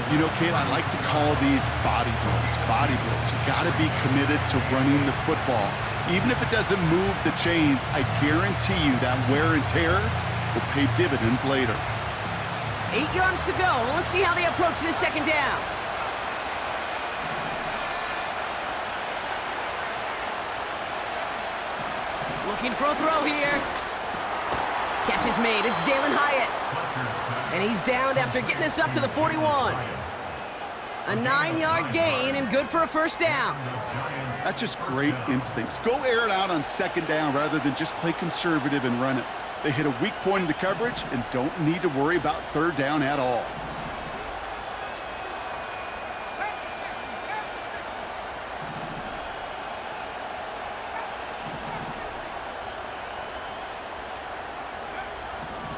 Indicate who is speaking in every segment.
Speaker 1: You know, Kate, I like to call these body blows. Body blows. You got to be committed to running the football. Even if it doesn't move the chains, I guarantee you that wear and tear will pay dividends later.
Speaker 2: 8 yards to go. Let's see how they approach this second down. Looking for a throw here. Catch is made. It's Jalen Hyatt. And he's downed after getting this up to the 41. A 9-yard gain and good for a first down.
Speaker 1: That's just great instincts. Go air it out on second down rather than just play conservative and run it. They hit a weak point in the coverage and don't need to worry about third down at all.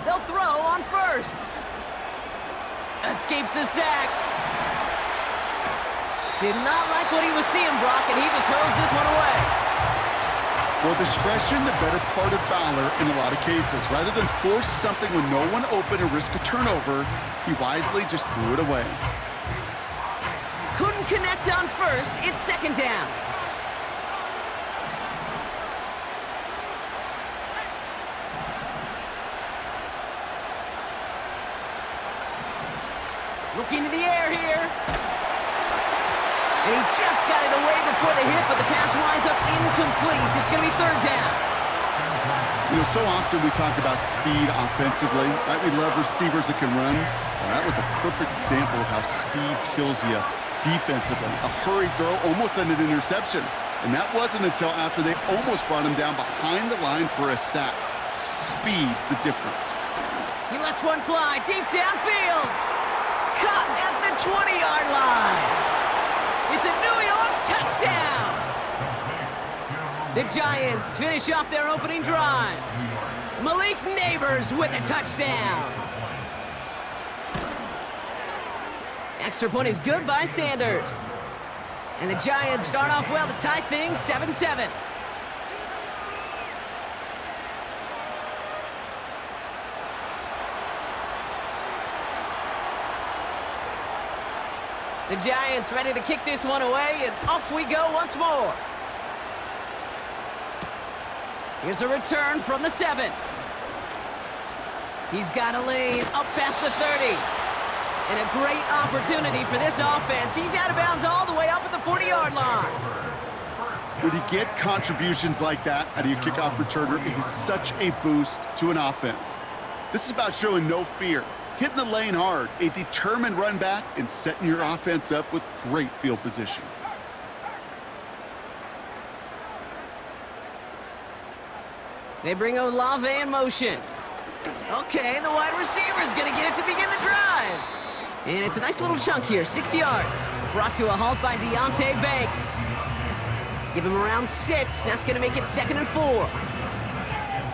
Speaker 2: They'll throw on first. Escapes the sack. Did not like what he was seeing, Brock, and he just hurls this one away.
Speaker 1: Well, discretion, the better part of valor in a lot of cases. Rather than force something when no one open and risk a turnover, he wisely just threw it away.
Speaker 2: Couldn't connect on first. It's second down. Looking to the air here. And he just got it away before the hit, but the pass winds up incomplete. It's going to be third down.
Speaker 1: You know, so often we talk about speed offensively, right? We love receivers that can run. Well, that was a perfect example of how speed kills you defensively. A hurried throw almost ended an interception. And that wasn't until after they almost brought him down behind the line for a sack. Speed's the difference.
Speaker 2: He lets one fly deep downfield. Caught at the 20-yard line. It's a New York touchdown. The Giants finish off their opening drive. Malik Neighbors with a touchdown. Extra point is good by Sanders. And the Giants start off well to tie things 7-7. The Giants ready to kick this one away, and off we go once more. Here's a return from the 7. He's got a lane up past the 30. And a great opportunity for this offense. He's out of bounds all the way up at the 40-yard line.
Speaker 1: When you get contributions like that out of your kickoff returner, it is such a boost to an offense. This is about showing no fear. Hitting the lane hard, a determined run back, and setting your offense up with great field position.
Speaker 2: They bring Olave in motion. Okay, the wide receiver's gonna get it to begin the drive. And it's a nice little chunk here, 6 yards. Brought to a halt by Deonte Banks. Give him around 6, that's gonna make it 2nd and 4.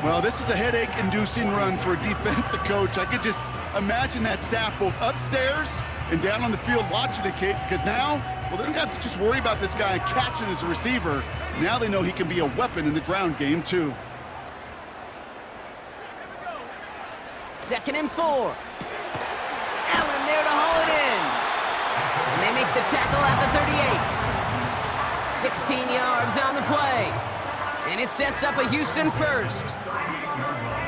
Speaker 1: Well, this is a headache-inducing run for a defensive coach. I could just imagine that staff both upstairs and down on the field watching it, Kate, because now, well, they don't have to just worry about this guy catching as a receiver. Now they know he can be a weapon in the ground game, too.
Speaker 2: 2nd and 4. Allen there to haul it in. And they make the tackle at the 38. 16 yards on the play. And it sets up a Houston first.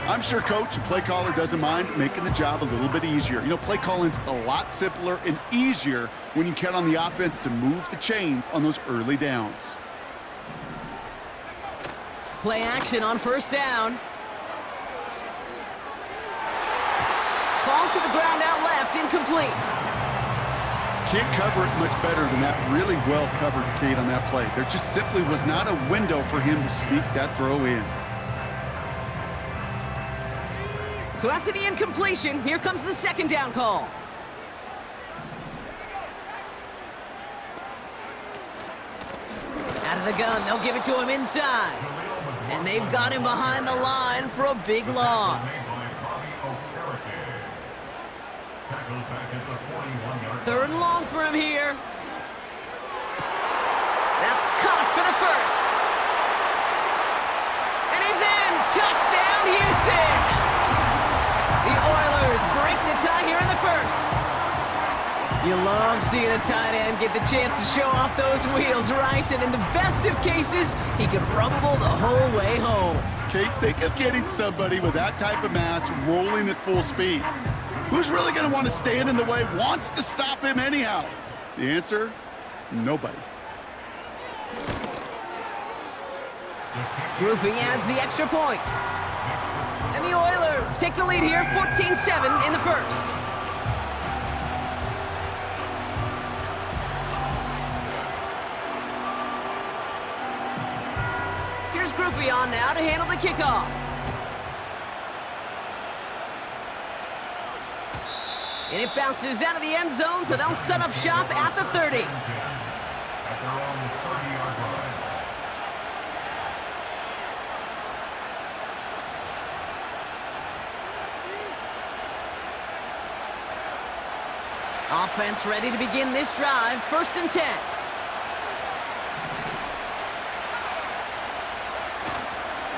Speaker 1: I'm sure coach and play caller doesn't mind making the job a little bit easier. You know, play calling's a lot simpler and easier when you count on the offense to move the chains on those early downs.
Speaker 2: Play action on first down. Falls to the ground out left, incomplete.
Speaker 1: Can't cover it much better than that really well covered Kate on that play. There just simply was not a window for him to sneak that throw in.
Speaker 2: So after the incompletion, here comes the 2nd down call. Out of the gun, they'll give it to him inside. And they've got him behind the line for a big loss. 3rd and long for him here. That's caught for the first. And he's in. Touchdown, Houston. The Oilers break the tie here in the first. You love seeing a tight end get the chance to show off those wheels, right? And in the best of cases, he can rumble the whole way home.
Speaker 1: Kate, think of getting somebody with that type of mass rolling at full speed. Who's really going to want to stand in the way, wants to stop him anyhow? The answer, nobody.
Speaker 2: Grouping adds the extra point. And the Oilers take the lead here, 14-7 in the first. Here's Groupie on now to handle the kickoff. And it bounces out of the end zone, so they'll set up shop at the 30. Offense ready to begin this drive, 1st and 10.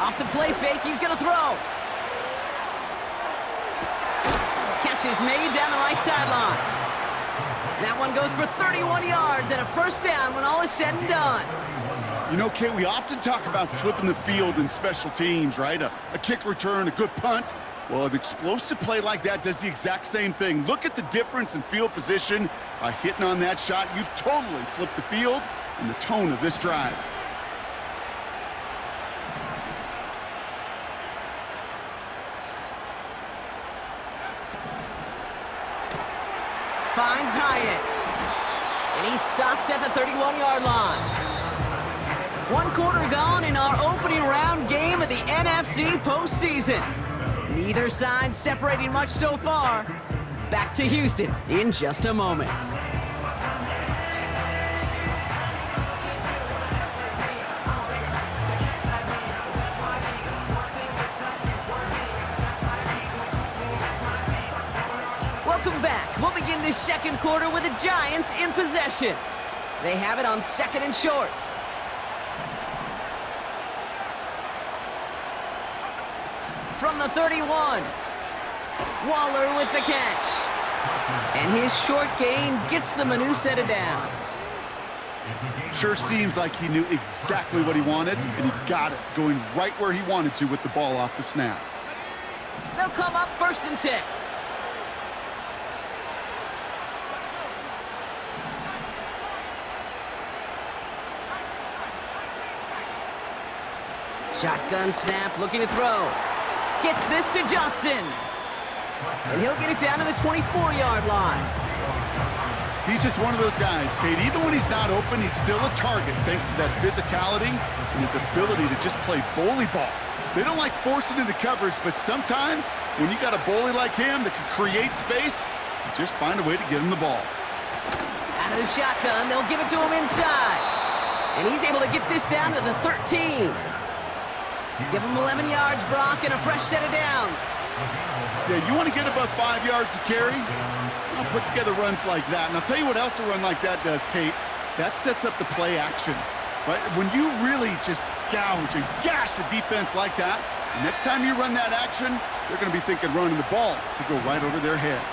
Speaker 2: Off the play fake, he's going to throw. Catch is made down the right sideline. That one goes for 31 yards and a 1st down when all is said and done.
Speaker 1: You know, Kate, we often talk about flipping the field in special teams, right? A kick return, a good punt. Well, an explosive play like that does the exact same thing. Look at the difference in field position. By hitting on that shot, you've totally flipped the field and the tone of this drive.
Speaker 2: Finds Hyatt. And he's stopped at the 31-yard line. 1 quarter gone in our opening round game of the NFC postseason. Neither side separating much so far. Back to Houston in just a moment. Welcome back. We'll begin this 2nd quarter with the Giants in possession. They have it on 2nd and short. From the 31, Waller with the catch. And his short gain gets them a new set of downs.
Speaker 1: Sure seems like he knew exactly what he wanted, and he got it, going right where he wanted to with the ball off the snap.
Speaker 2: They'll come up 1st and 10. Shotgun snap, looking to throw. Gets this to Johnson. And he'll get it down to the 24-yard line.
Speaker 1: He's just one of those guys, Kate. Even when he's not open, he's still a target thanks to that physicality and his ability to just play bully ball. They don't like forcing into coverage, but sometimes when you got a bully like him that can create space, you just find a way to get him the ball.
Speaker 2: Out of the shotgun, they'll give it to him inside. And he's able to get this down to the 13. Give him 11 yards, Brock, and a fresh set of downs.
Speaker 1: Yeah, you want to get above 5 yards to carry? Well, put together runs like that. And I'll tell you what else a run like that does, Kate. That sets up the play action. Right? When you really just gouge and gash a defense like that, the next time you run that action, they're going to be thinking running the ball to go right over their head.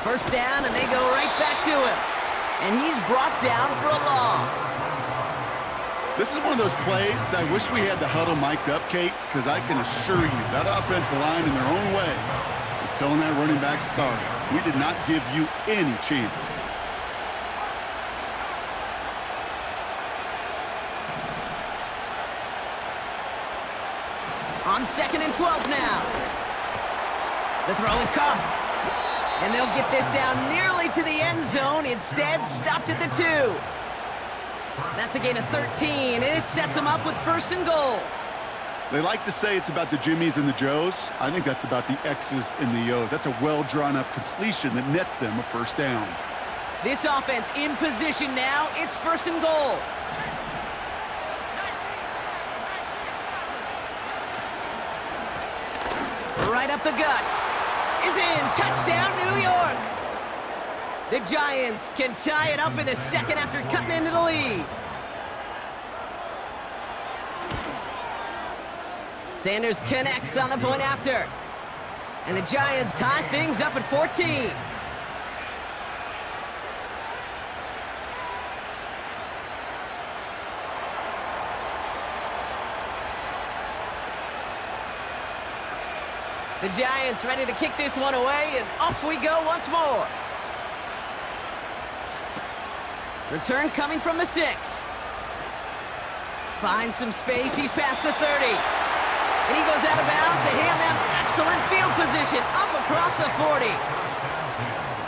Speaker 2: 1st down, and they go right back to him. And he's brought down for a loss.
Speaker 1: This is one of those plays that I wish we had the huddle mic'd up, Kate, because I can assure you that offensive line in their own way is telling that running back, sorry, we did not give you any chance.
Speaker 2: On 2nd and 12 now. The throw is caught. And they'll get this down nearly to the end zone. Instead, stopped at the 2. That's a gain of 13, and it sets them up with 1st and goal.
Speaker 1: They like to say it's about the Jimmies and the Joes. I think that's about the X's and the O's. That's a well-drawn-up completion that nets them a 1st down.
Speaker 2: This offense in position now. It's 1st and goal. Right up the gut. Is in. Touchdown, New York. The Giants can tie it up in the 2nd after cutting into the lead. Sanders connects on the point after. And the Giants tie things up at 14. The Giants ready to kick this one away, and off we go once more. Return coming from the 6. Finds some space, he's past the 30. And he goes out of bounds to hand them excellent field position up across the 40.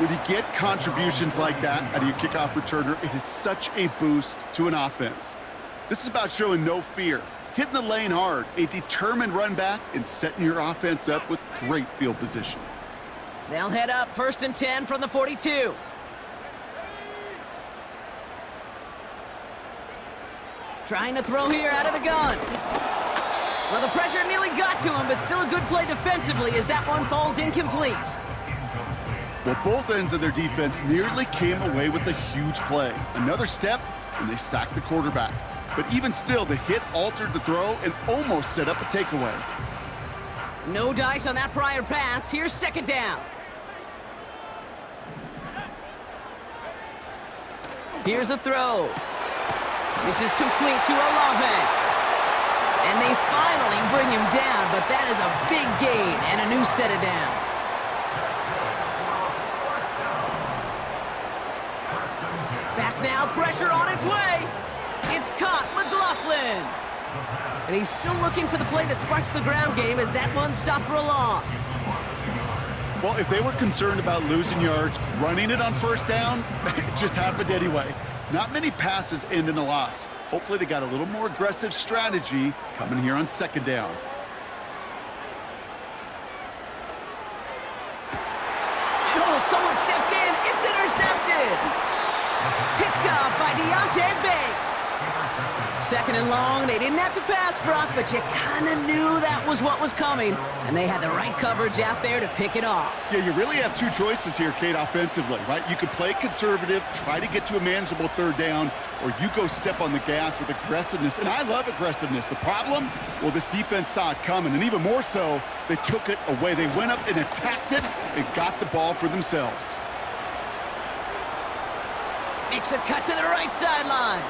Speaker 1: When you get contributions like that out of your kickoff returner, it is such a boost to an offense. This is about showing no fear, hitting the lane hard, a determined run back, and setting your offense up with great field position.
Speaker 2: They'll head up 1st and 10 from the 42. Trying to throw here out of the gun. Well, the pressure nearly got to him, but still a good play defensively as that one falls incomplete.
Speaker 1: Well, both ends of their defense nearly came away with a huge play. Another step, and they sacked the quarterback. But even still, the hit altered the throw and almost set up a takeaway.
Speaker 2: No dice on that prior pass. Here's 2nd down. Here's a throw. This is complete to Olave. And they finally bring him down, but that is a big gain and a new set of downs. Back now, pressure on its way. It's caught, McLaughlin. And he's still looking for the play that sparks the ground game as that one stopped for a loss.
Speaker 1: Well, if they were concerned about losing yards, running it on 1st down, it just happened anyway. Not many passes end in a loss. Hopefully they got a little more aggressive strategy coming here on 2nd down.
Speaker 2: And oh, someone stepped in. It's intercepted. Picked off by Deontay Banks. 2nd and long. They didn't have to pass, Brock, but you kind of knew that was what was coming. And they had the right coverage out there to pick it off.
Speaker 1: Yeah, you really have two choices here, Kate, offensively, right? You could play conservative, try to get to a manageable 3rd down, or you go step on the gas with aggressiveness. And I love aggressiveness. The problem? Well, this defense saw it coming, and even more so, they took it away. They went up and attacked it and got the ball for themselves.
Speaker 2: Makes a cut to the right sideline.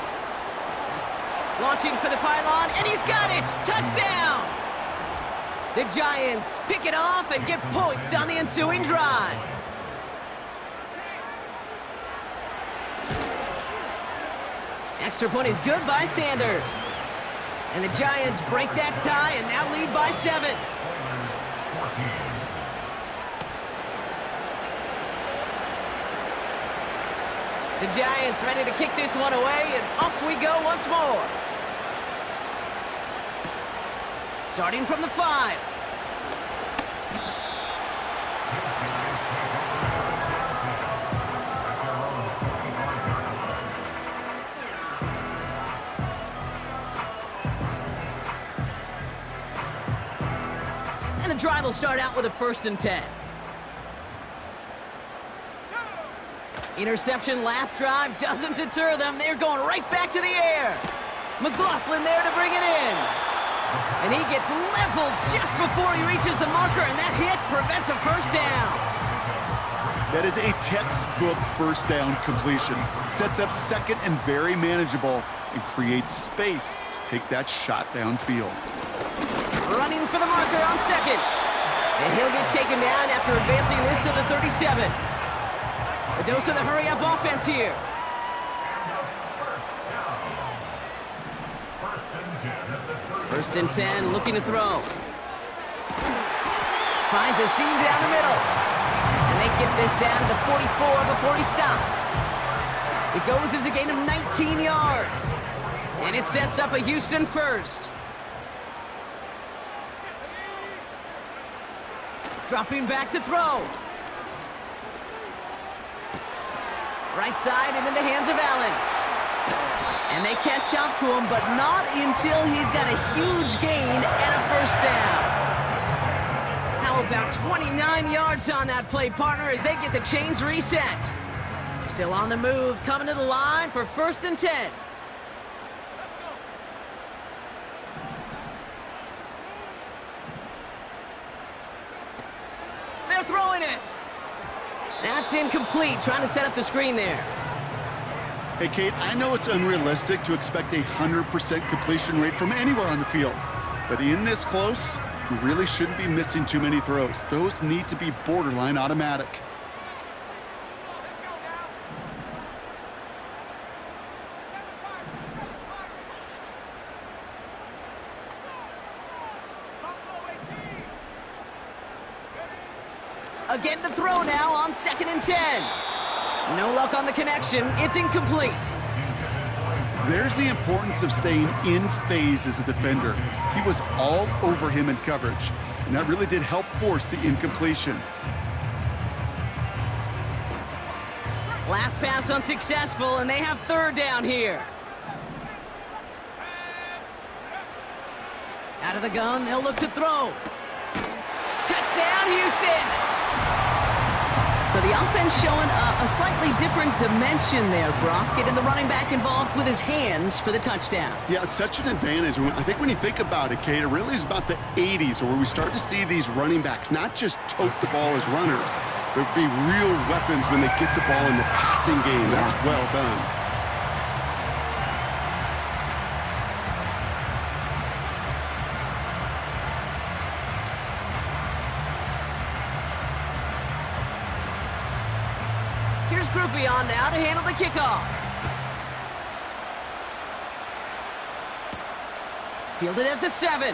Speaker 2: Launching for the pylon, and he's got it! Touchdown! The Giants pick it off and get points on the ensuing drive. Extra point is good by Sanders. And the Giants break that tie and now lead by 7. The Giants ready to kick this one away, and off we go once more. Starting from the 5. And the drive will start out with a 1st and 10. Interception last drive doesn't deter them. They're going right back to the air. McLaughlin there to bring it in. And he gets leveled just before he reaches the marker, and that hit prevents a 1st down.
Speaker 1: That is a textbook 1st down completion. Sets up 2nd and very manageable and creates space to take that shot downfield.
Speaker 2: Running for the marker on 2nd. And he'll get taken down after advancing this to the 37. A dose of the hurry-up offense here. First and 10, looking to throw. Finds a seam down the middle. And they get this down to the 44 before he stopped. It goes as a gain of 19 yards. And it sets up a Houston 1st. Dropping back to throw. Right side and in the hands of Allen. And they catch up to him, but not until he's got a huge gain and a 1st down. How about 29 yards on that play, partner, as they get the chains reset. Still on the move, coming to the line for 1st and 10. That's incomplete, trying to set up the screen there.
Speaker 1: Hey, Kate, I know it's unrealistic to expect a 100% completion rate from anywhere on the field. But in this close, you really shouldn't be missing too many throws. Those need to be borderline automatic.
Speaker 2: Again, the throw now on 2nd and 10. No luck on the connection. It's incomplete.
Speaker 1: There's the importance of staying in phase as a defender. He was all over him in coverage, and that really did help force the incompletion.
Speaker 2: Last pass unsuccessful, and they have 3rd down here. Out of the gun, they'll look to throw. Touchdown, Houston! So the offense showing a slightly different dimension there, Brock, getting the running back involved with his hands for the touchdown.
Speaker 1: Yeah, such an advantage. I think when you think about it, Kate, it really is about the 80s where we start to see these running backs not just tote the ball as runners, but be real weapons when they get the ball in the passing game. Yeah. That's well done.
Speaker 2: Here's Groupie on now to handle the kickoff. Fielded at the 7.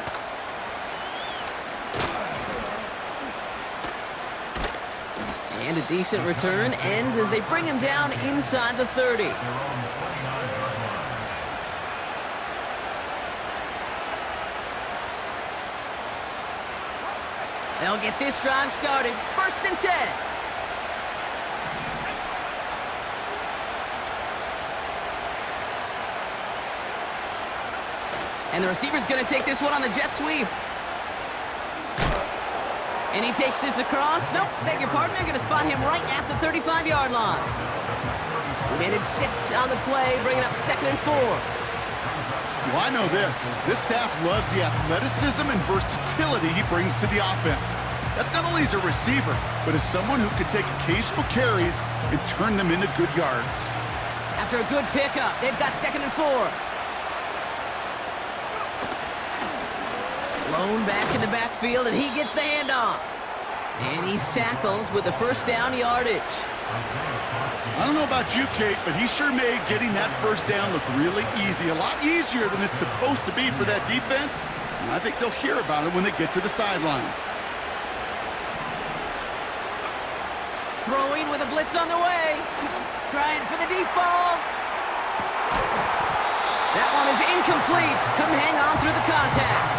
Speaker 2: And a decent return ends as they bring him down inside the 30. They'll get this drive started. 1st and 10. And the receiver's going to take this one on the jet sweep. And he takes this across. Nope, beg your pardon. They're going to spot him right at the 35-yard line. We made it 6 on the play, bringing up 2nd and 4.
Speaker 1: Well, I know this. This staff loves the athleticism and versatility he brings to the offense. That's not only as a receiver, but as someone who can take occasional carries and turn them into good yards.
Speaker 2: After a good pickup, they've got 2nd and 4. Blown back in the backfield, and he gets the handoff. And he's tackled with the 1st down yardage.
Speaker 1: I don't know about you, Kate, but he sure made getting that 1st down look really easy. A lot easier than it's supposed to be for that defense. And I think they'll hear about it when they get to the sidelines.
Speaker 2: Throwing with a blitz on the way. Trying for the deep ball. That one is incomplete. Couldn't hang on through the contact.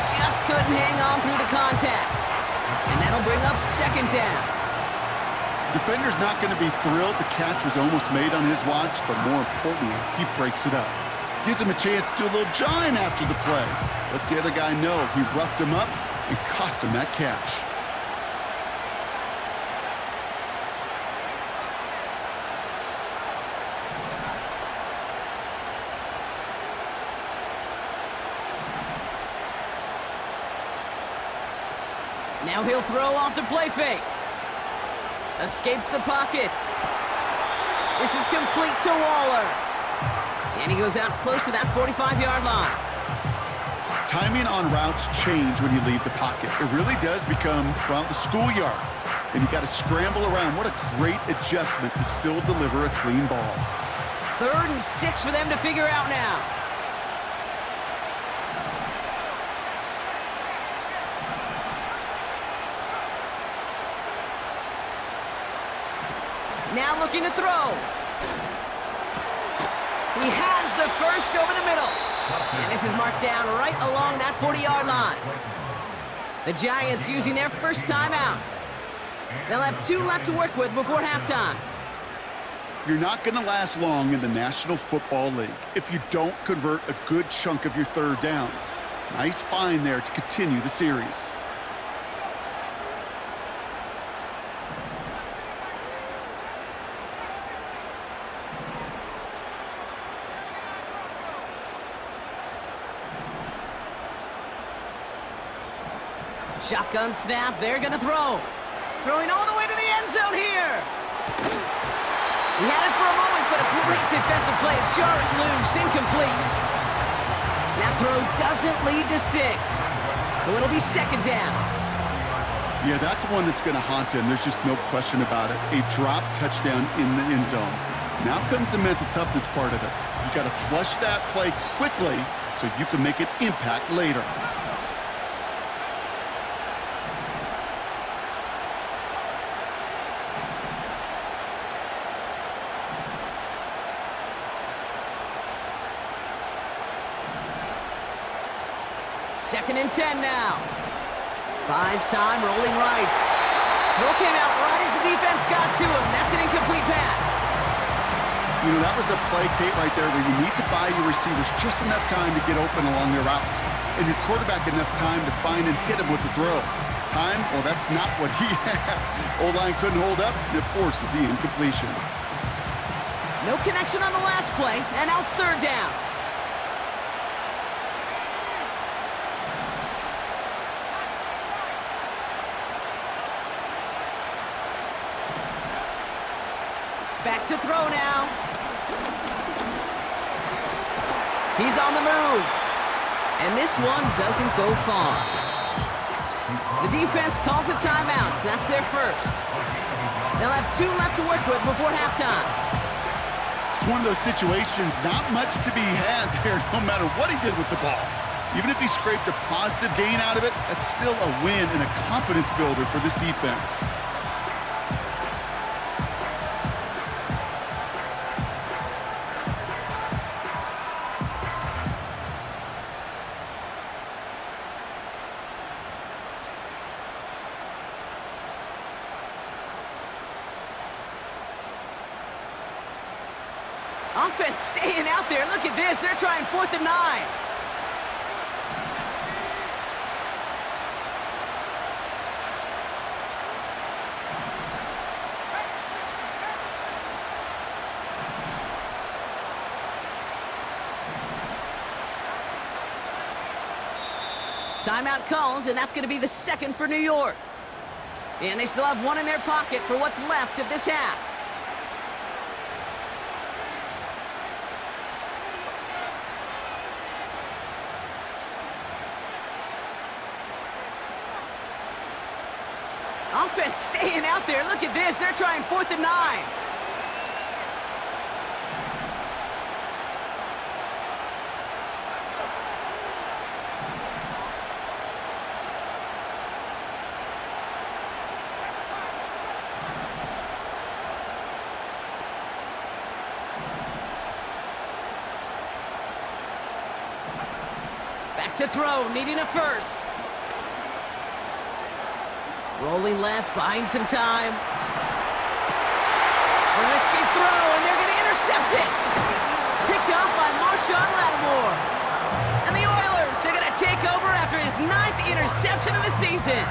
Speaker 2: Just couldn't hang on through the contact. And that'll bring up 2nd down.
Speaker 1: Defender's not going to be thrilled the catch was almost made on his watch, but more importantly, he breaks it up. Gives him a chance to do a little jawing after the play. Lets the other guy know he roughed him up and cost him that catch.
Speaker 2: Now he'll throw off the play fake. Escapes the pocket. This is complete to Waller. And he goes out close to that 45-yard line.
Speaker 1: Timing on routes change when you leave the pocket. It really does become, well, the schoolyard. And you got to scramble around. What a great adjustment to still deliver a clean ball.
Speaker 2: 3rd and 6 for them to figure out now. Now looking to throw. He has the 1st over the middle. And this is marked down right along that 40-yard line. The Giants using their 1st timeout. They'll have 2 left to work with before halftime.
Speaker 1: You're not going to last long in the National Football League if you don't convert a good chunk of your 3rd downs. Nice find there to continue the series.
Speaker 2: Shotgun snap, they're going to throw. Throwing all the way to the end He had it for a moment, but a great defensive play to jar it loose. Incomplete. That throw doesn't lead to 6. So it'll be second down.
Speaker 1: Yeah, that's one that's going to haunt him. There's just no question about it. A drop touchdown in the end zone. Now comes the mental toughness part of it. You got to flush that play quickly so you can make an impact later.
Speaker 2: Second and 10 now. Buys time, rolling right. Throw came out right as the defense got to him. That's an incomplete pass.
Speaker 1: You know, that was a play, Kate, right there where you need to buy your receivers just enough time to get open along their routes. And your quarterback enough time to find and hit him with the throw. Time? Well, that's not what he had. O-line couldn't hold up, and it forces the incompletion.
Speaker 2: No connection on the last play, and now it's third down. Back to throw now. He's on the move. And this one doesn't go far. The defense calls a timeout, so that's their first. They'll have 2 left to work with before halftime.
Speaker 1: It's one of those situations, not much to be had there no matter what he did with the ball. Even if he scraped a positive gain out of it, that's still a win and a confidence builder for this defense.
Speaker 2: Offense staying out there. Look at this. They're trying 4th and 9. Timeout called, and that's going to be the second for New York. And they still have 1 in their pocket for what's left of this half. Offense staying out there. Look at this. They're trying 4th and 9. Back to throw, needing a first. Rolling left, buying some time. A risky throw, and they're going to intercept it. Picked off by Marshawn Lattimore. And the Oilers are going to take over after his 9th interception of the season.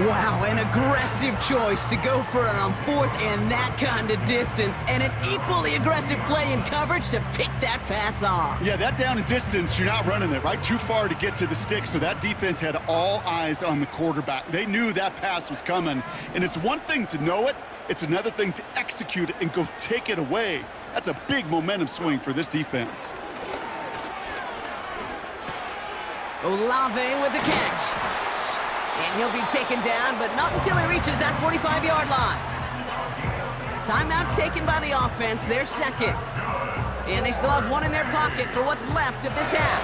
Speaker 2: Wow, an aggressive choice to go for it on 4th and that kind of distance, and an equally aggressive play in coverage to pick that pass off.
Speaker 1: Yeah, that down and distance, you're not running it, right? Too far to get to the stick, so that defense had all eyes on the quarterback. They knew that pass was coming, and it's one thing to know it, it's another thing to execute it and go take it away. That's a big momentum swing for this defense.
Speaker 2: Olave with the catch. And he'll be taken down, but not until he reaches that 45-yard line. Timeout taken by the offense, their second. And they still have 1 in their pocket for what's left of this half.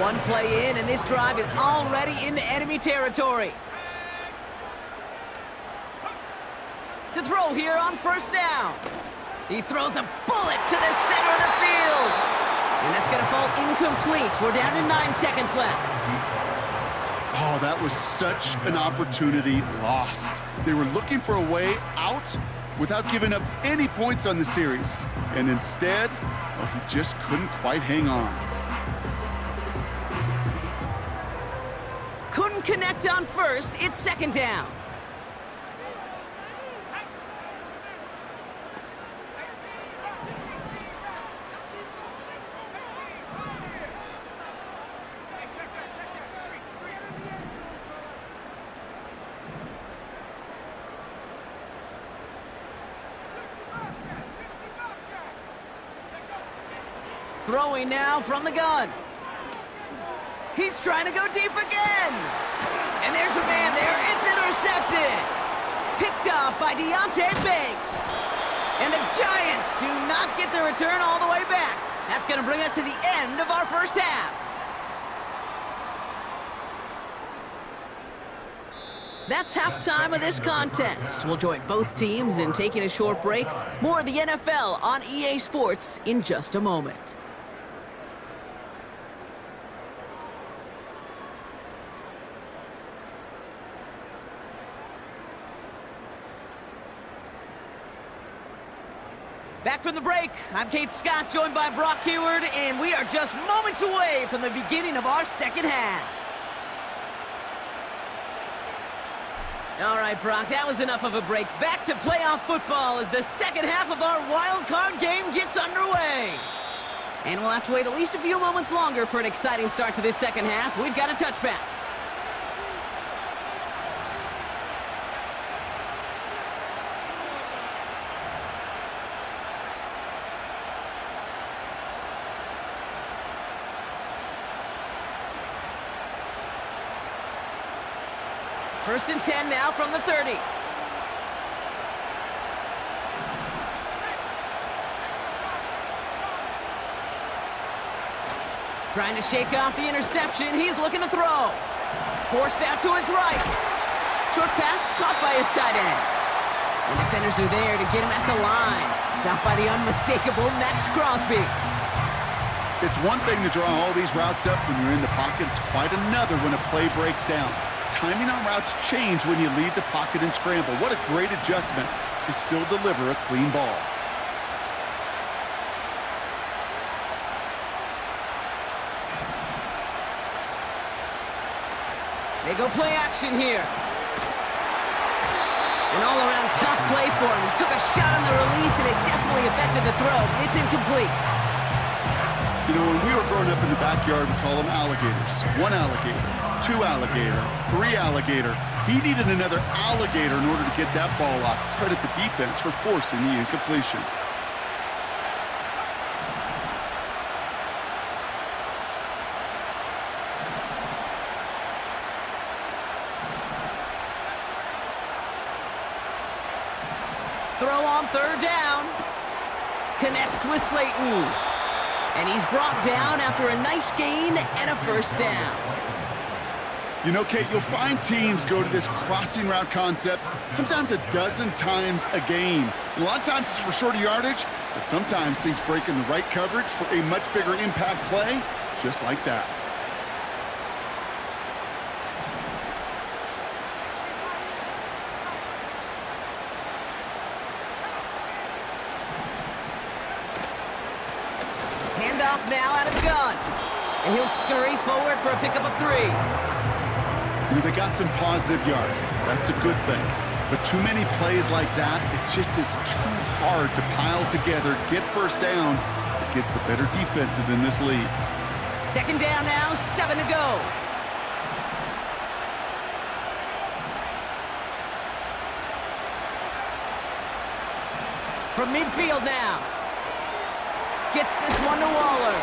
Speaker 2: 1 play in, and this drive is already into enemy territory. To throw here on 1st down. He throws a bullet to the center of the field. And that's going to fall incomplete. We're down to 9 seconds left.
Speaker 1: Oh, that was such an opportunity lost. They were looking for a way out without giving up any points on the series. And instead, well, he just couldn't quite hang on.
Speaker 2: Couldn't connect on 1st. It's 2nd down. Throwing now from the gun. He's trying to go deep again. And there's a man there. It's intercepted. Picked off by Deontay Banks. And the Giants do not get the return all the way back. That's going to bring us to the end of our first half. That's halftime of this contest. We'll join both teams in taking a short break. More of the NFL on EA Sports in just a moment. Back from the break, I'm Kate Scott, joined by Brock Keyword, and we are just moments away from the beginning of our second half. All right, Brock, that was enough of a break. Back to playoff football as the second half of our wild card game gets underway. And we'll have to wait at least a few moments longer for an exciting start to this second half. We've got a touchback. First and 10 now from the 30. Trying to shake off the interception. He's looking to throw. Forced out to his right. Short pass caught by his tight end. And defenders are there to get him at the line. Stopped by the unmistakable Max Crosby.
Speaker 1: It's one thing to draw all these routes up when you're in the pocket. It's quite another when a play breaks down. Timing on routes change when you leave the pocket and scramble. What a great adjustment to still deliver a clean ball.
Speaker 2: They go play action here. An all-around tough play for him. He took a shot on the release, and it definitely affected the throw. It's incomplete.
Speaker 1: You know, when we were growing up in the backyard, we call them alligators. One alligator, two alligator, three alligator. He needed another alligator in order to get that ball off. Credit the defense for forcing the incompletion.
Speaker 2: Throw on third down. Connects with Slayton. And he's brought down after a nice gain and a first down.
Speaker 1: You know, Kate, you'll find teams go to this crossing route concept sometimes a dozen times a game. A lot of times it's for shorter yardage, but sometimes things break in the right coverage for a much bigger impact play, just like that.
Speaker 2: Handoff now out of the gun. And he'll scurry forward for a pickup of 3.
Speaker 1: You know, they got some positive yards. That's a good thing. But too many plays like that, it just is too hard to pile together, get first downs against the better defenses in this league.
Speaker 2: Second down now, 7 to go. From midfield now. Gets this one to Waller.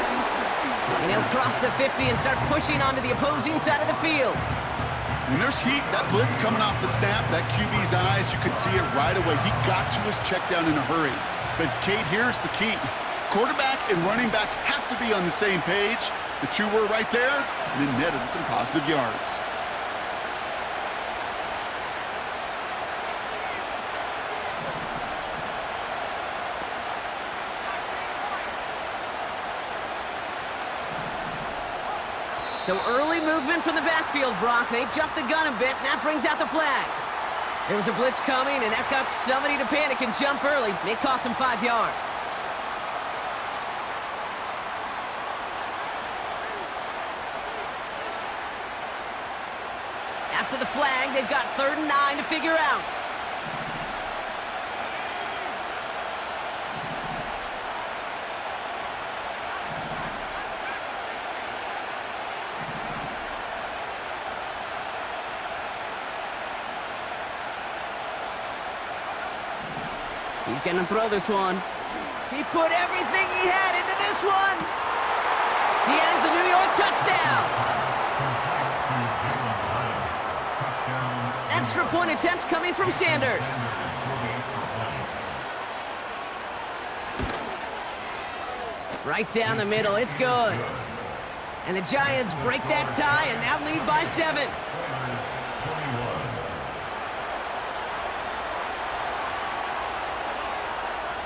Speaker 2: And he'll cross the 50 and start pushing onto the opposing side of the field.
Speaker 1: When there's heat, that blitz coming off the snap, that QB's eyes, you could see it right away. He got to his check down in a hurry. But, Kate, here's the key. Quarterback and running back have to be on the same page. The two were right there, and then netted some positive yards.
Speaker 2: So early movement from the backfield, Brock. They jumped the gun a bit, and that brings out the flag. There was a blitz coming, and that got somebody to panic and jump early. It cost them 5 yards. After the flag, they've got 3rd and 9 to figure out. He's going to throw this one. He put everything he had into this one. He has the New York touchdown. Extra point attempt coming from Sanders. Right down the middle, it's good. And the Giants break that tie and now lead by 7.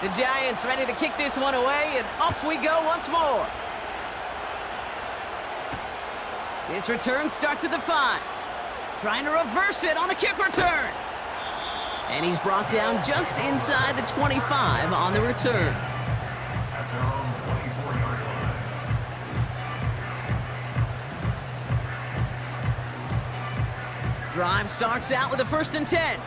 Speaker 2: The Giants ready to kick this one away, and off we go once more. This return starts at the 5. Trying to reverse it on the kick return. And he's brought down just inside the 25 on the return. Drive starts out with a 1st and 10.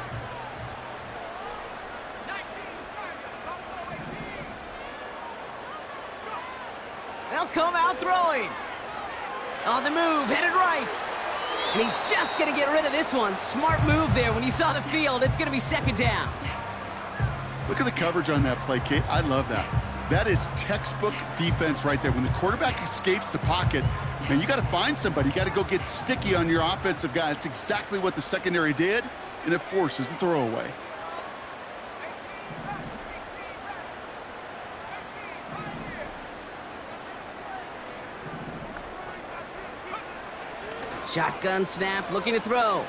Speaker 2: They'll come out throwing. On the move, headed right. And he's just going to get rid of this one. Smart move there. When you saw the field, it's going to be 2nd down.
Speaker 1: Look at the coverage on that play, Kate. I love that. That is textbook defense right there. When the quarterback escapes the pocket, man, you got to find somebody. You got to go get sticky on your offensive guy. That's exactly what the secondary did, and it forces the throwaway.
Speaker 2: Shotgun snap, looking to throw.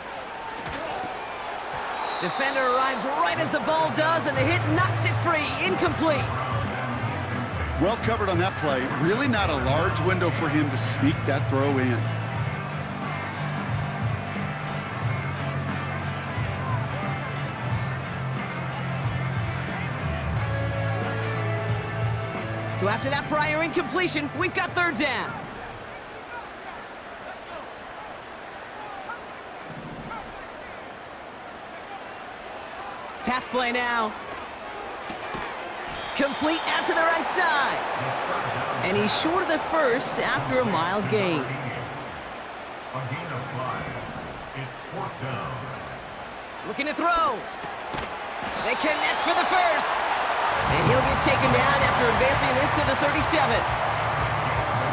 Speaker 2: Defender arrives right as the ball does, and the hit knocks it free. Incomplete.
Speaker 1: Well covered on that play. Really not a large window for him to sneak that throw in.
Speaker 2: So after that prior incompletion, we've got 3rd down. Pass play now. Complete out to the right side. And he's short of the 1st after a mild gain. Looking to throw. They connect for the 1st. And he'll get taken down after advancing this to the 37.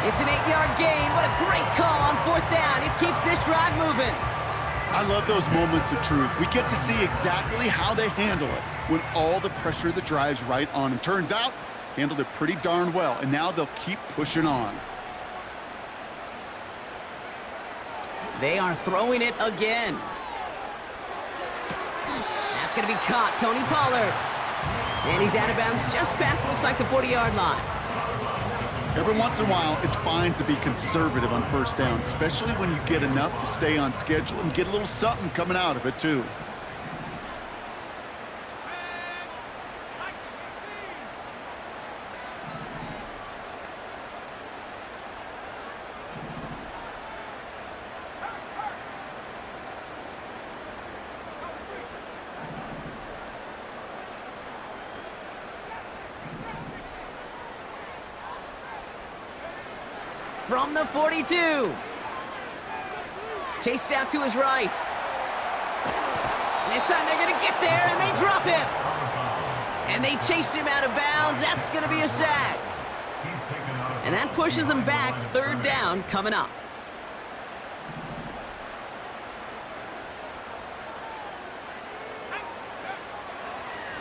Speaker 2: It's an 8-yard gain. What a great call on 4th down. It keeps this drive moving.
Speaker 1: I love those moments of truth. We get to see exactly how they handle it when all the pressure of the drive's right on them. Turns out, handled it pretty darn well, and now they'll keep pushing on.
Speaker 2: They are throwing it again. That's going to be caught. Tony Pollard. And he's out of bounds just past, looks like, the 40-yard line.
Speaker 1: Every once in a while, it's fine to be conservative on 1st down, especially when you get enough to stay on schedule and get a little something coming out of it, too.
Speaker 2: From the 42. Chased out to his right. And this time they're going to get there, and they drop him. And they chase him out of bounds. That's going to be a sack. And that pushes them back. 3rd down coming up.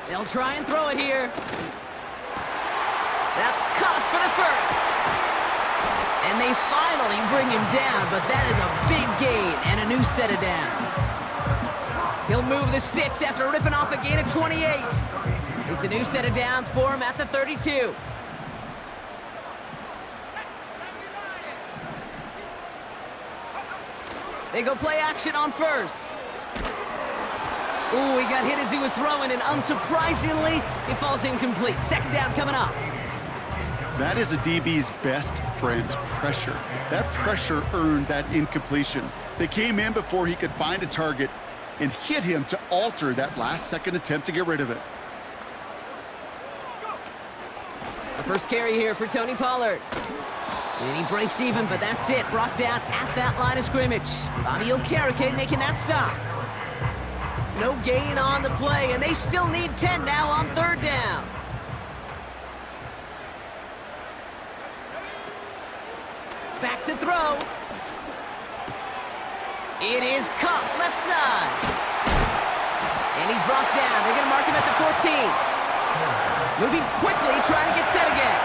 Speaker 2: They'll try and throw it here. That's caught for the 1st. And they finally bring him down, but that is a big gain and a new set of downs. He'll move the sticks after ripping off a gain of 28. It's a new set of downs for him at the 32. They go play action on 1st. Ooh, he got hit as he was throwing, and unsurprisingly, it falls incomplete. 2nd down coming up.
Speaker 1: That is a DB's best friend, pressure. That pressure earned that incompletion. They came in before he could find a target and hit him to alter that last-second attempt to get rid of it.
Speaker 2: The first carry here for Tony Pollard. And he breaks even, but that's it. Brought down at that line of scrimmage. Bobby Okereke making that stop. No gain on the play, and they still need 10 now on 3rd down. Back to throw. It is caught left side. And he's brought down. They're going to mark him at the 14. Moving quickly, trying to get set again.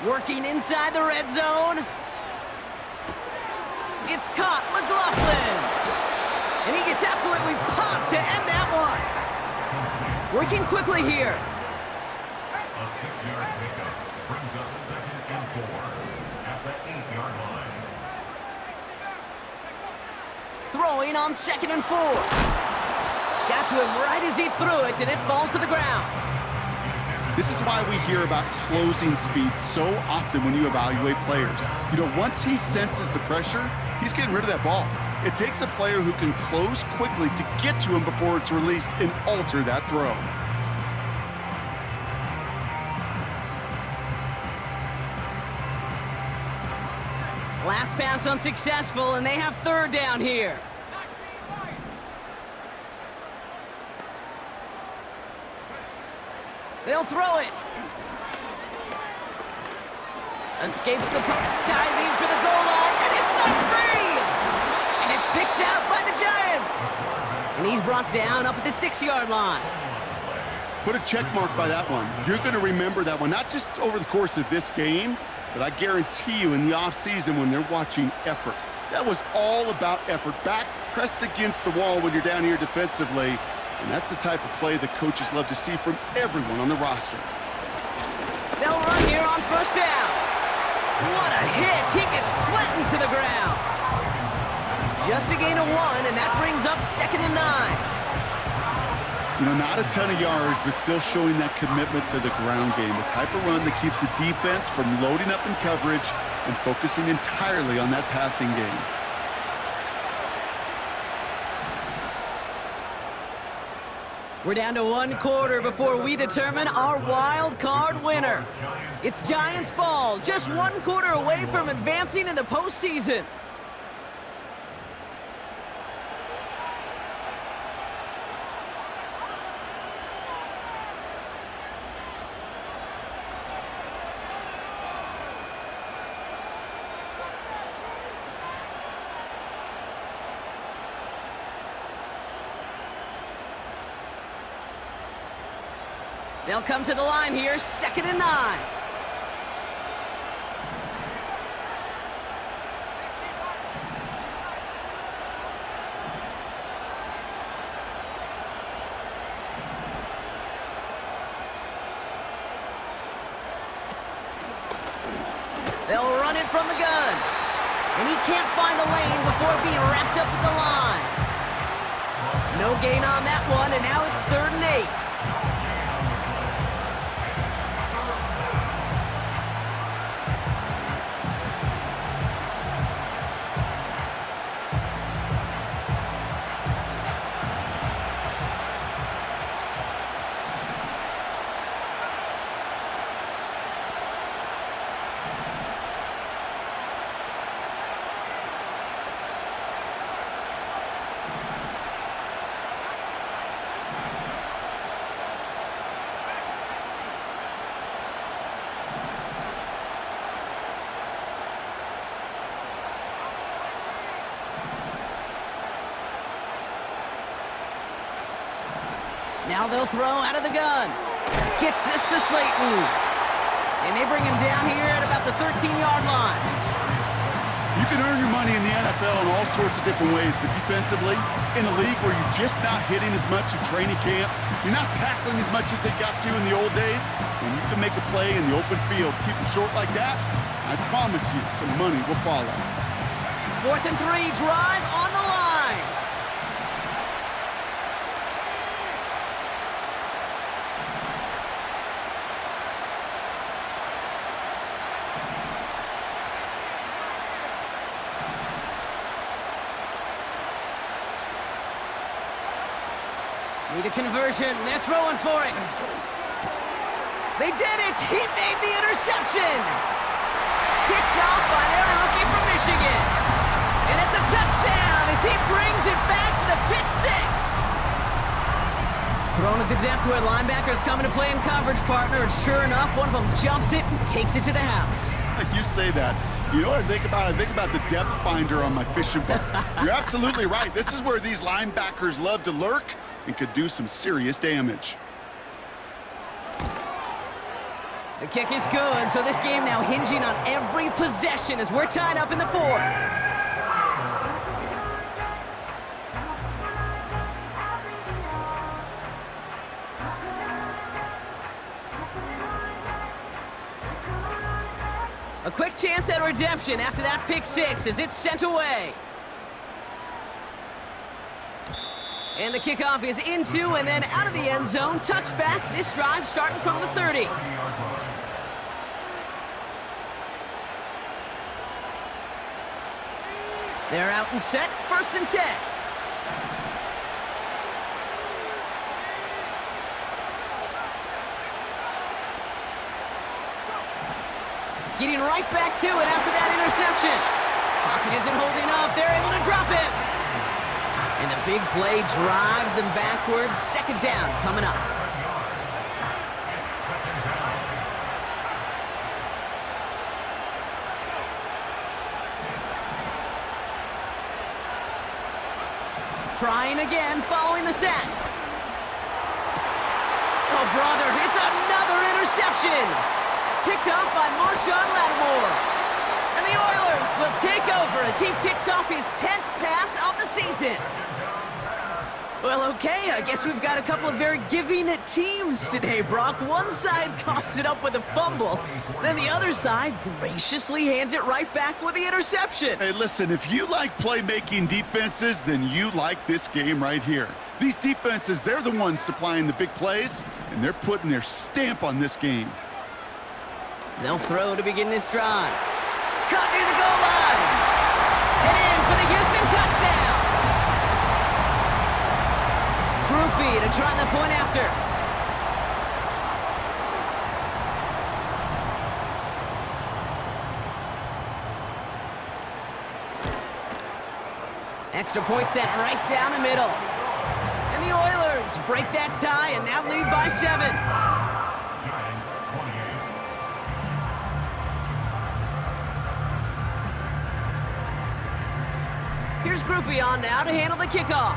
Speaker 2: Working inside the red zone. It's caught, McLaughlin. And he gets absolutely popped to end that one. Working quickly here.
Speaker 3: A 6-yard pickup brings up 2nd and 4 at the 8-yard line.
Speaker 2: Throwing on 2nd and 4. Got to him right as he threw it, and it falls to the ground.
Speaker 1: This is why we hear about closing speed so often when you evaluate players. You know, once he senses the pressure, he's getting rid of that ball. It takes a player who can close quickly to get to him before it's released and alter that throw.
Speaker 2: Last pass unsuccessful, and they have 3rd down here. They'll throw it. Escapes the diving for the goal line, and it's not free! And it's picked out by the Giants. And he's brought down up at the 6-yard line.
Speaker 1: Put a check mark by that one. You're going to remember that one, not just over the course of this game, but I guarantee you in the offseason when they're watching effort. That was all about effort. Backs pressed against the wall when you're down here defensively. And that's the type of play the coaches love to see from everyone on the roster.
Speaker 2: They'll run here on 1st down. What a hit. He gets flattened to the ground. Just a gain of 1, and that brings up 2nd and 9.
Speaker 1: You know, not a ton of yards, but still showing that commitment to the ground game. The type of run that keeps the defense from loading up in coverage and focusing entirely on that passing game.
Speaker 2: We're down to 1 quarter before we determine our wild card winner. It's Giants ball, just 1 quarter away from advancing in the postseason. They'll come to the line here, 2nd and 9. They'll run it from the gun. And he can't find a lane before being wrapped up at the line. No gain on that one, and now it's 3rd and 8. Now they'll throw out of the gun. Gets this to Slayton. And they bring him down here at about the 13-yard line.
Speaker 1: You can earn your money in the NFL in all sorts of different ways, but defensively, in a league where you're just not hitting as much in training camp, you're not tackling as much as they got to in the old days, when you can make a play in the open field, keep them short like that, I promise you some money will follow.
Speaker 2: 4th and 3, drive on the line. Need a conversion. They're throwing for it. They did it. He made the interception. Picked off by their rookie from Michigan. And it's a touchdown as he brings it back for the pick 6. Thrown at the depth where linebackers coming to play in coverage, partner, and sure enough, one of them jumps it and takes it to the house.
Speaker 1: You say that. You know what I think about? I think about the depth finder on my fishing boat. You're absolutely right. This is where these linebackers love to lurk and could do some serious damage.
Speaker 2: The kick is good, so this game now hinging on every possession as we're tied up in the fourth. A quick chance at redemption after that pick six as it's sent away. And the kickoff is into and then out of the end zone. Touchback, this drive starting from the 30. They're out and set, 1st and 10. Getting right back to it after that interception. Pocket isn't holding up. They're able to drop it. And the big play drives them backwards. 2nd down coming up. Trying again following the sack. Oh, brother, it's another interception. Picked off by Marshawn Lattimore. And the Oilers will take over as he picks off his 10th pass of the season. Well, okay, I guess we've got a couple of very giving teams today, Brock. One side coughs it up with a fumble, then the other side graciously hands it right back with the interception.
Speaker 1: Hey, listen, if you like playmaking defenses, then you like this game right here. These defenses, they're the ones supplying the big plays, and they're putting their stamp on this game.
Speaker 2: They'll throw to begin this drive. Caught near the goal line. And in for the Houston touchdown. Groupie to try the point after. Extra point set right down the middle. And the Oilers break that tie and now lead by 7. Here's Groupie on now to handle the kickoff.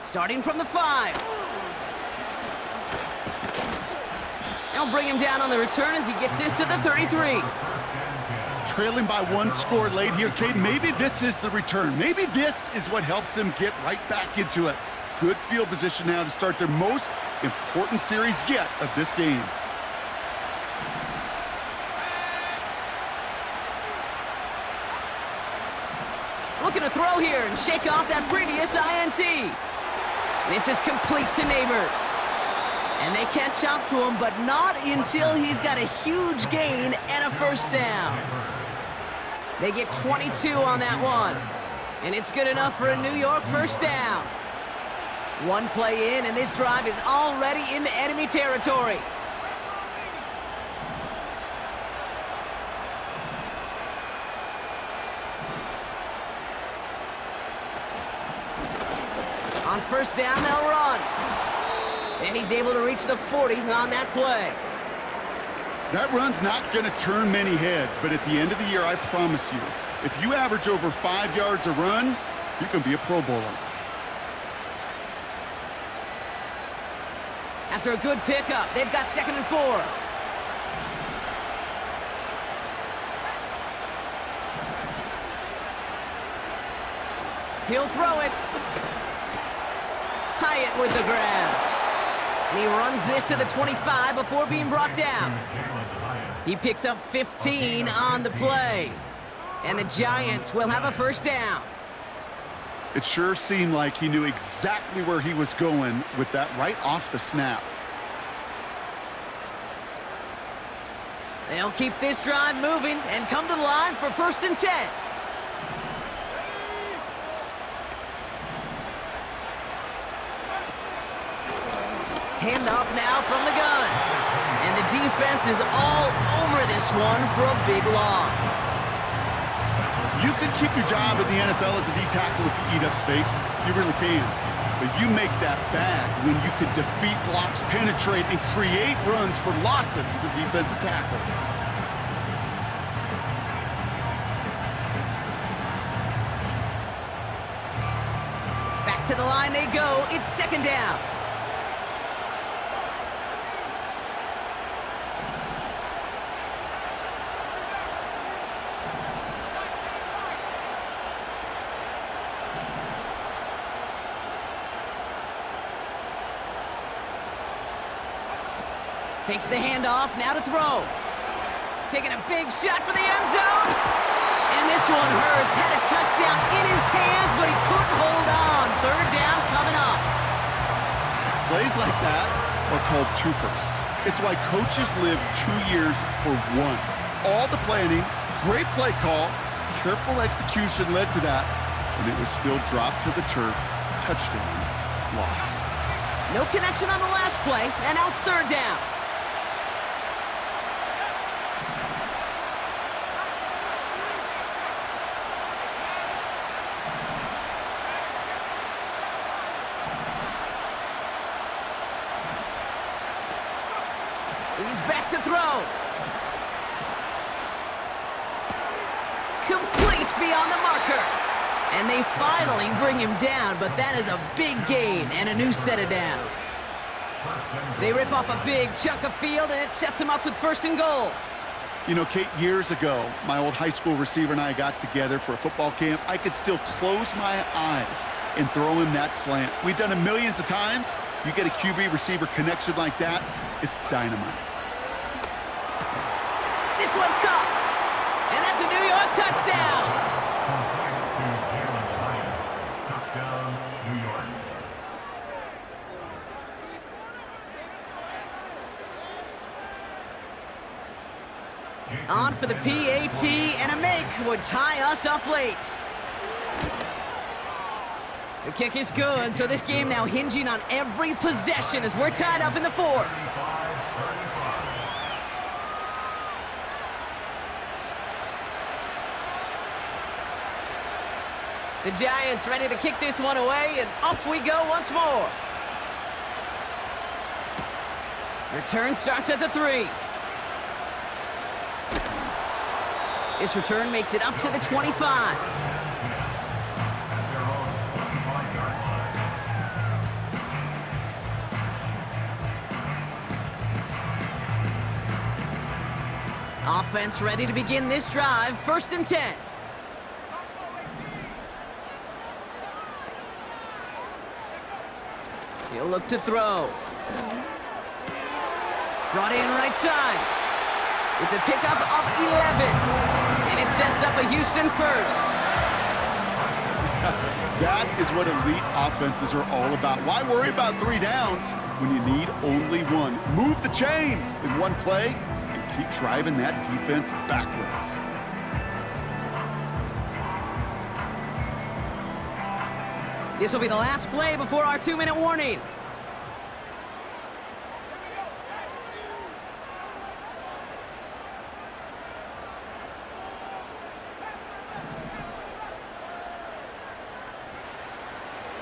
Speaker 2: Starting from the 5. They'll bring him down on the return as he gets this to the 33.
Speaker 1: Trailing by 1 score late here, Kate. Maybe this is the return. Maybe this is what helps them get right back into it. Good field position now to start their most important series yet of this game.
Speaker 2: Looking to throw here and shake off that previous INT. This is complete to Neighbors. And they catch up to him, but not until he's got a huge gain and a 1st down. They get 22 on that one. And it's good enough for a New York 1st down. One play in, and this drive is already into enemy territory. On 1st down, they'll run. And he's able to reach the 40 on that play.
Speaker 1: That run's not going to turn many heads, but at the end of the year, I promise you, if you average over 5 yards a run, you can be a Pro Bowler.
Speaker 2: After a good pickup, they've got 2nd and 4. He'll throw it. Hyatt with the grab. And he runs this to the 25 before being brought down. He picks up 15 on the play. And the Giants will have a 1st down.
Speaker 1: It sure seemed like he knew exactly where he was going with that right off the snap.
Speaker 2: They'll keep this drive moving and come to the line for 1st and 10. Handoff now from the gun. And the defense is all over this one for a big loss.
Speaker 1: You can keep your job in the NFL as a D tackle if you eat up space. You really can. But you make that bad when you can defeat blocks, penetrate, and create runs for losses as a defensive tackle.
Speaker 2: Back to the line they go. It's second down. Takes the handoff, now to throw. Taking a big shot for the end zone. And this one hurts. Had a touchdown in his hands, but he couldn't hold on. Third down coming up.
Speaker 1: Plays like that are called twofers. It's why coaches live 2 years for one. All the planning, great play call, careful execution led to that, and it was still dropped to the turf. Touchdown, lost.
Speaker 2: No connection on the last play, and now it's third down. He's back to throw. Complete beyond the marker. And they finally bring him down, but that is a big gain and a new set of downs. They rip off a big chunk of field, and it sets him up with first and goal.
Speaker 1: You know, Kate, years ago, my old high school receiver and I got together for a football camp. I could still close my eyes and throw him that slant. We've done it millions of times. You get a QB receiver connection like that, it's dynamite.
Speaker 2: This one's caught. And that's a New York touchdown.
Speaker 3: Touchdown, New York.
Speaker 2: On for the PAT, and a make would tie us up late. The kick is good, so this game now hinging on every possession as we're tied up in the fourth. The Giants ready to kick this one away, and off we go once more. Return starts at the 3. This return makes it up to the 25. Offense ready to begin this drive. First and 10. He'll look to throw. Brought in right side. It's a pickup of 11. And it sets up a Houston first.
Speaker 1: That is what elite offenses are all about. Why worry about 3 downs when you need only one? Move the chains in one play and keep driving that defense backwards.
Speaker 2: This will be the last play before our 2-minute warning.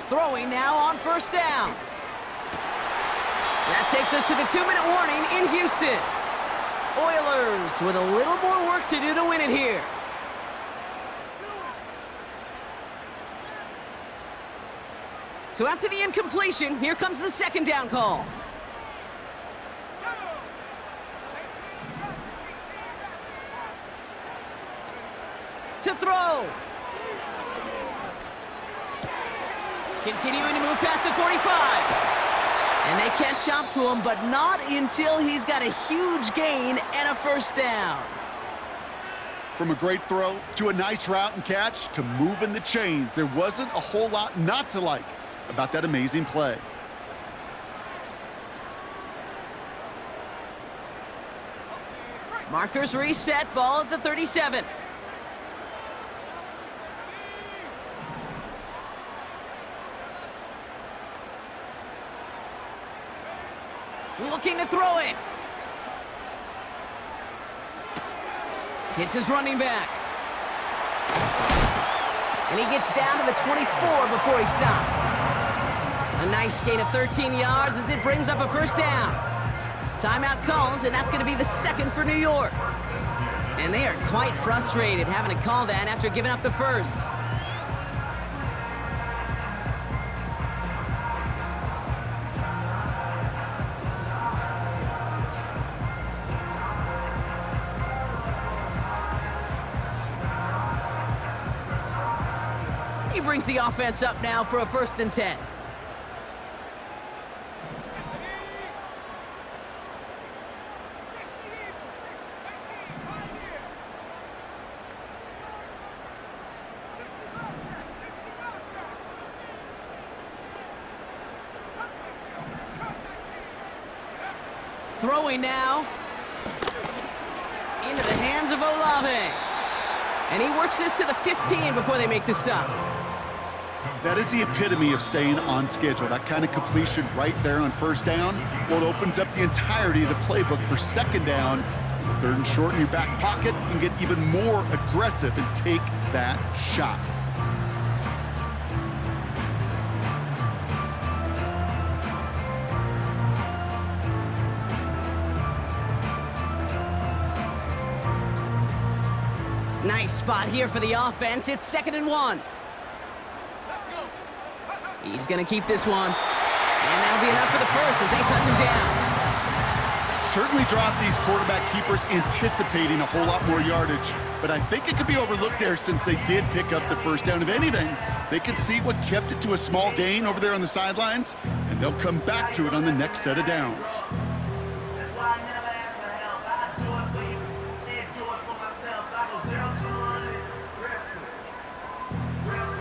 Speaker 2: Throwing now on first down. That takes us to the 2-minute warning in Houston. Oilers with a little more work to do to win it here. So after the incompletion, here comes the second down call. To throw. Continuing to move past the 45. And they catch up to him, but not until he's got a huge gain and a first down.
Speaker 1: From a great throw to a nice route and catch to moving the chains, there wasn't a whole lot not to like about that amazing play.
Speaker 2: Markers reset, ball at the 37. Looking to throw it. Hits his running back. And he gets down to the 24 before he stopped. A nice gain of 13 yards as it brings up a first down. Timeout called, and that's going to be the second for New York. And they are quite frustrated having to call that after giving up the first. He brings the offense up now for a 1st and 10. Throwing now into the hands of Olave. And he works this to the 15 before they make the stop.
Speaker 1: That is the epitome of staying on schedule. That kind of completion right there on 1st down. Well, it opens up the entirety of the playbook for 2nd down. 3rd and short in your back pocket. You can get even more aggressive and take that shot.
Speaker 2: Nice spot here for the offense. It's 2nd and 1. He's going to keep this one. And that'll be enough for the first as they touch him down.
Speaker 1: Certainly dropped these quarterback keepers anticipating a whole lot more yardage, but I think it could be overlooked there since they did pick up the 1st down. If anything, they could see what kept it to a small gain over there on the sidelines, and they'll come back to it on the next set of downs.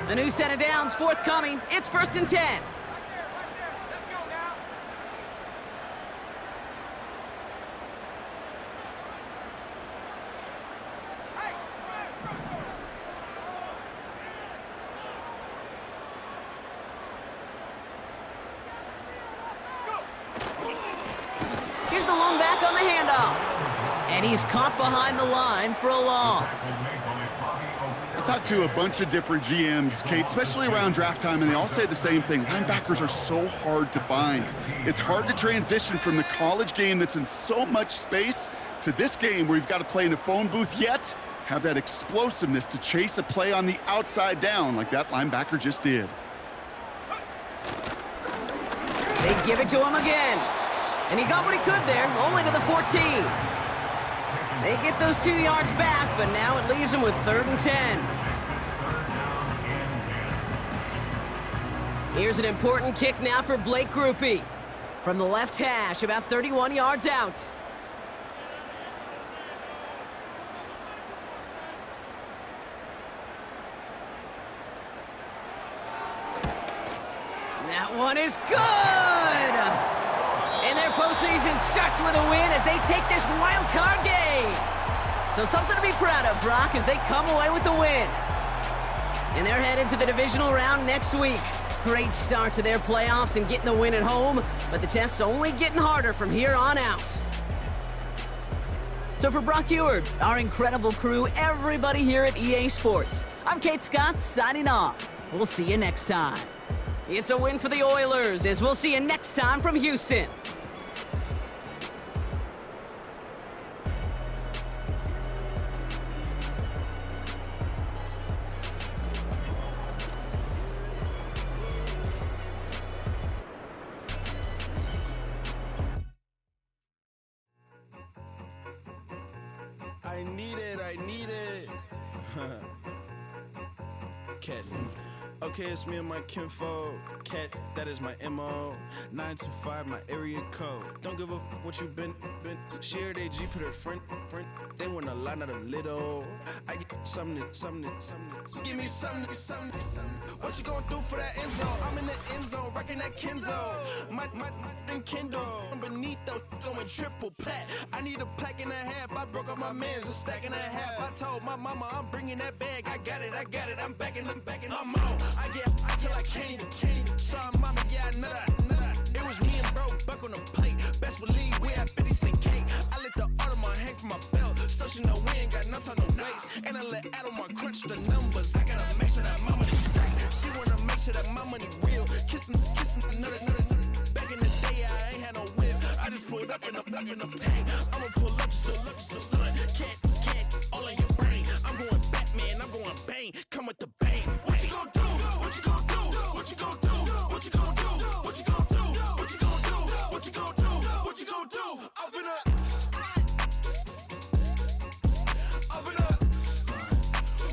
Speaker 2: A new set of downs forthcoming. It's 1st and 10. Here's the lone back on the handoff. And he's caught behind the line for a loss.
Speaker 1: I talked to a bunch of different GMs, Kate, especially around draft time, and they all say the same thing. Linebackers are so hard to find. It's hard to transition from the college game that's in so much space to this game where you've got to play in a phone booth, yet have that explosiveness to chase a play on the outside down like that linebacker just did.
Speaker 2: They give it to him again. And he got what he could there, only to the 14. They get those 2 yards back, but now it leaves them with 3rd and 10. Here's an important kick now for Blake Grupe. From the left hash, about 31 yards out. That one is good! And their postseason starts with a win as they take this wild card game. So something to be proud of, Brock, as they come away with a win. And they're headed to the divisional round next week. Great start to their playoffs and getting the win at home, but the test's only getting harder from here on out. So for Brock Eward, our incredible crew, everybody here at EA Sports, I'm Kate Scott signing off. We'll see you next time. It's a win for the Oilers, as we'll see you next time from Houston.
Speaker 4: I need it. Cat. Okay, it's me and my kinfolk. Cat, that is my MO. 925, my area code. Don't give a what you been. Shared AG, put her friend. They want a lot, not a little. I get something. Give me something. What you gonna do for that end zone? I'm in the end zone, rocking that Kenzo. My thing Kindle. I'm beneath though, going triple plat. I need a pack and a half. I broke up my mans, a stack and a half. I told my mama I'm bringing that bag. I got it. I'm backing, I'm on. I get till I can't. Sorry, mama, yeah, I know that. It was me and bro, buck on the plate. Best believe we had 50 cent cake. I let the Audemars hang from my belt. So she know we ain't got no time to waste. And I let Adam crunch the numbers. I gotta make sure that my money straight. She wanna make sure that my money real. Kissing, another. Back in the day, I ain't had no whip. I just pulled up in the tank. I'ma pull up just to stun. Can't, all in your brain. I'm going Batman, I'm going bang. Come with the bang. What you gon' do? What you gon' do? What you gon' do? What you gon' do? What you gon' do? What you gon' do? What you gon' do? What you gon' do? I'm finna.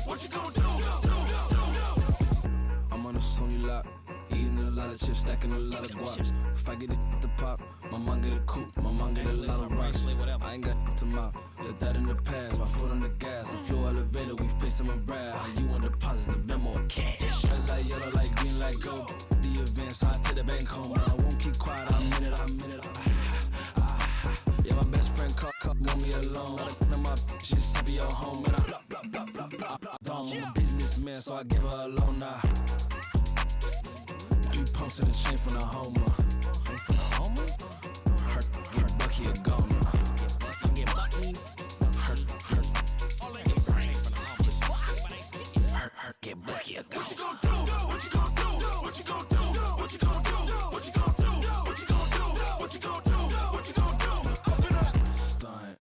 Speaker 4: What you gon' do? I'm on a Sony lot, eating a lot of chips, stacking a lot of guaps. If I get it to pop, my mom get a coupe, my mom get a lot of rocks. I ain't got to mouth, let that in the past. My foot on the gas, the floor elevator, we facing my brad. How you on deposit the memo of cash? Red like yellow, like green, like gold. The event, so I take the bank home. I won't keep quiet, I'm in it. Yeah, my best friend called, want me alone. None of my bitches be your home, and I blah. I'm a businessman, so I give her a loan now. 3 pumps in the chain from the Homer. Hurt Bucky a goner. Hurt get Bucky a goner. What you gon' do? What you gon' do? What you gon' do? What you gon' do? What you gon' do? What you gon' do? What you gon' do? What you gon' do? I'm finna stunt.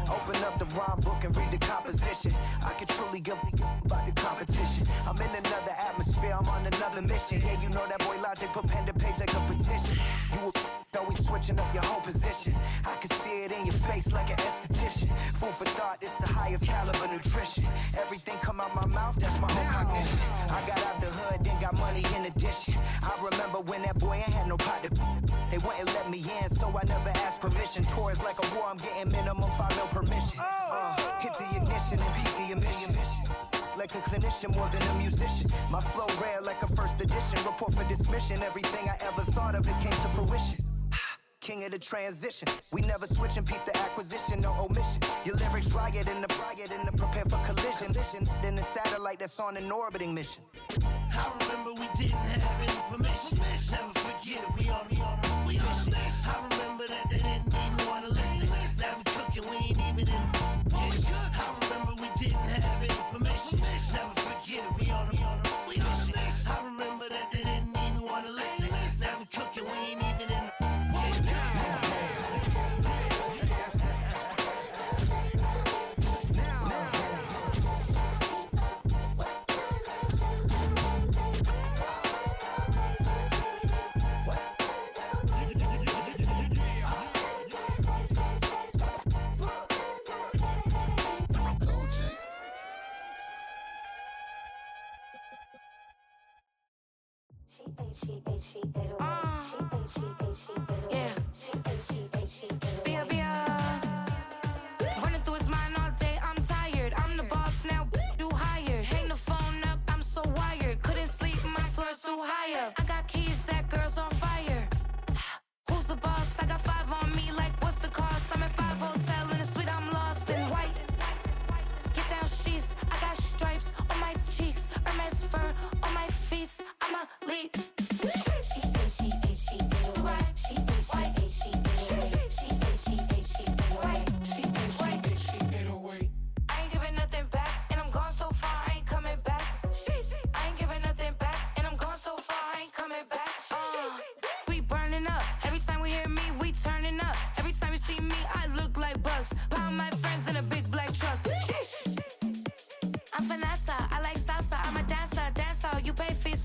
Speaker 4: Open up the rhyme book and read the composition. I can truly give about the competition. I'm in another atmosphere, I'm on another mission. Yeah, you know that boy Logic put pen to page like a petition. You always switching up your whole position. I can see it in your face like an esthetician. Food for thought, it's the highest caliber nutrition. Everything come out my mouth, that's my own cognition. I got out the hood, then got money in addition. I remember when that boy ain't had no pot to. They wouldn't let me in, so I never asked permission. Tours like a war, I'm getting minimum 5 mil permission. Hit the ignition and beat the emission. Like a clinician more than a musician. My flow rare like a first edition. Report for dismission. Everything I ever thought of, it came to fruition. King of the transition. We never switch and peep the acquisition, no omission. Your lyrics dry it in the prepare for collision. Then the satellite that's on an orbiting mission.
Speaker 5: I remember we didn't have any permission. Never forget, we on a mission. I remember that they didn't even want to listen. Now we cooking, we ain't even in the kitchen. I remember we didn't have any permission. Never forget, we on a mission. I remember that they didn't even want to listen. Now we cooking, we ain't even in the kitchen.
Speaker 6: Running through his mind all day, I'm tired. I'm the boss now, you hired. Hang the phone up, I'm so wired. Couldn't sleep, my floor's too high up. I got keys, that girl's on fire. Who's the boss? I got 5 on me, like what's the cost? I'm at 5 hotel in a suite, I'm lost in white. Get down sheets, I got stripes on my cheeks. Hermes fur on my feet, I'm a lead. Pound my friends in a big black truck. I'm Vanessa, I like salsa, I'm a dancer, you pay fees